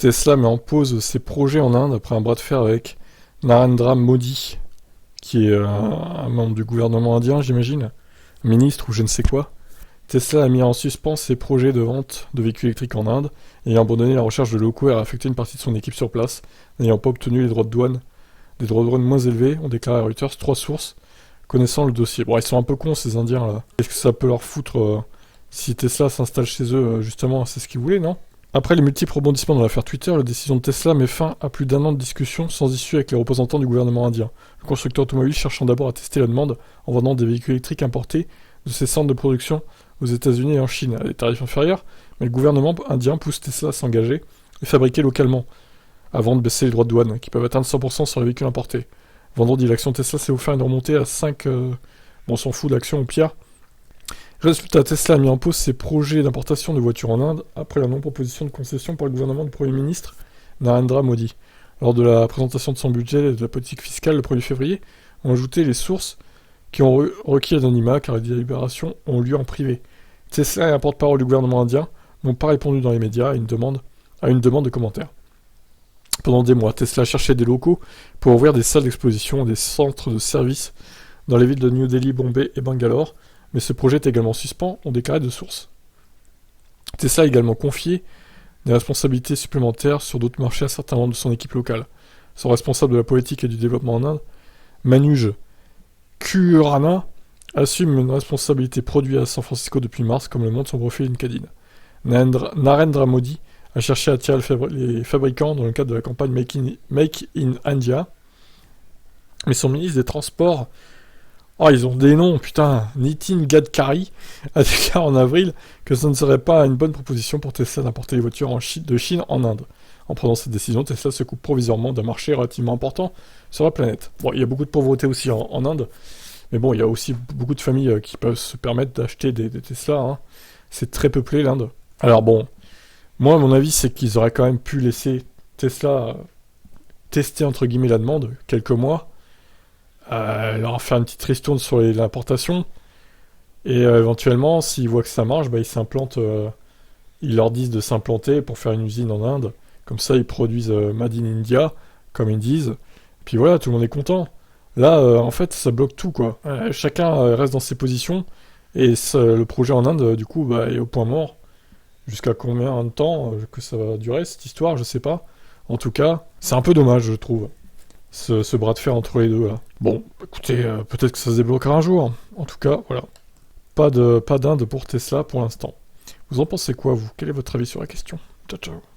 Tesla met en pause ses projets en Inde après un bras de fer avec Narendra Modi, qui est un membre du gouvernement indien, j'imagine, ministre ou je ne sais quoi. Tesla a mis en suspens ses projets de vente de véhicules électriques en Inde, et a abandonné la recherche de locaux et a affecté une partie de son équipe sur place, n'ayant pas obtenu les droits de douane. Des droits de douane moins élevés, ont déclaré à Reuters 3 sources connaissant le dossier. Bon, ils sont un peu cons ces Indiens là. Qu'est-ce que ça peut leur foutre si Tesla s'installe chez eux, justement, c'est ce qu'ils voulaient, non? Après les multiples rebondissements dans l'affaire Twitter, la décision de Tesla met fin à plus d'1 an de discussion sans issue avec les représentants du gouvernement indien. Le constructeur automobile cherchant d'abord à tester la demande en vendant des véhicules électriques importés de ses centres de production aux États-Unis et en Chine à des tarifs inférieurs, mais le gouvernement indien pousse Tesla à s'engager et fabriquer localement, avant de baisser les droits de douane, qui peuvent atteindre 100% sur les véhicules importés. Vendredi, l'action Tesla s'est offert une remontée à 5... Bon, on s'en fout de l'action au pire. Résultat, Tesla a mis en pause ses projets d'importation de voitures en Inde après la non-proposition de concession par le gouvernement du Premier ministre Narendra Modi. Lors de la présentation de son budget et de la politique fiscale le 1er février, ont ajouté les sources qui ont requis l'anonymat car les délibérations ont lieu en privé. Tesla et un porte-parole du gouvernement indien n'ont pas répondu dans les médias à une demande de commentaires. Pendant des mois, Tesla cherchait des locaux pour ouvrir des salles d'exposition et des centres de services dans les villes de New Delhi, Bombay et Bangalore, mais ce projet est également suspens, ont déclaré de sources. Tesla a également confié des responsabilités supplémentaires sur d'autres marchés à certains membres de son équipe locale. Son responsable de la politique et du développement en Inde, Manuj Khurana, assume une responsabilité produit à San Francisco depuis mars, comme le montre son profil LinkedIn. Narendra Modi a cherché à attirer les fabricants dans le cadre de la campagne Make in India, mais son ministre des Transports, ils ont des noms, putain, Nitin Gadkari a déclaré en avril que ce ne serait pas une bonne proposition pour Tesla d'importer les voitures de Chine en Inde. En prenant cette décision, Tesla se coupe provisoirement d'un marché relativement important sur la planète. Bon, il y a beaucoup de pauvreté aussi en Inde, mais bon, il y a aussi beaucoup de familles qui peuvent se permettre d'acheter des Tesla, hein. C'est très peuplé l'Inde. Alors bon, moi, mon avis, c'est qu'ils auraient quand même pu laisser Tesla tester, entre guillemets, la demande, quelques mois, leur faire une petite ristourne sur l'importation, et éventuellement, s'ils voient que ça marche, ils s'implantent, ils leur disent de s'implanter pour faire une usine en Inde, comme ça, ils produisent Made in India, comme ils disent, puis voilà, tout le monde est content. Là, en fait, ça bloque tout, quoi. Chacun reste dans ses positions, et le projet en Inde, du coup, est au point mort. Jusqu'à combien de temps que ça va durer, cette histoire, je sais pas. En tout cas, c'est un peu dommage, je trouve, ce bras de fer entre les deux, là. Bon, écoutez, peut-être que ça se débloquera un jour. En tout cas, voilà. Pas d'Inde pour Tesla pour l'instant. Vous en pensez quoi, vous? Quel est votre avis sur la question? Ciao, ciao.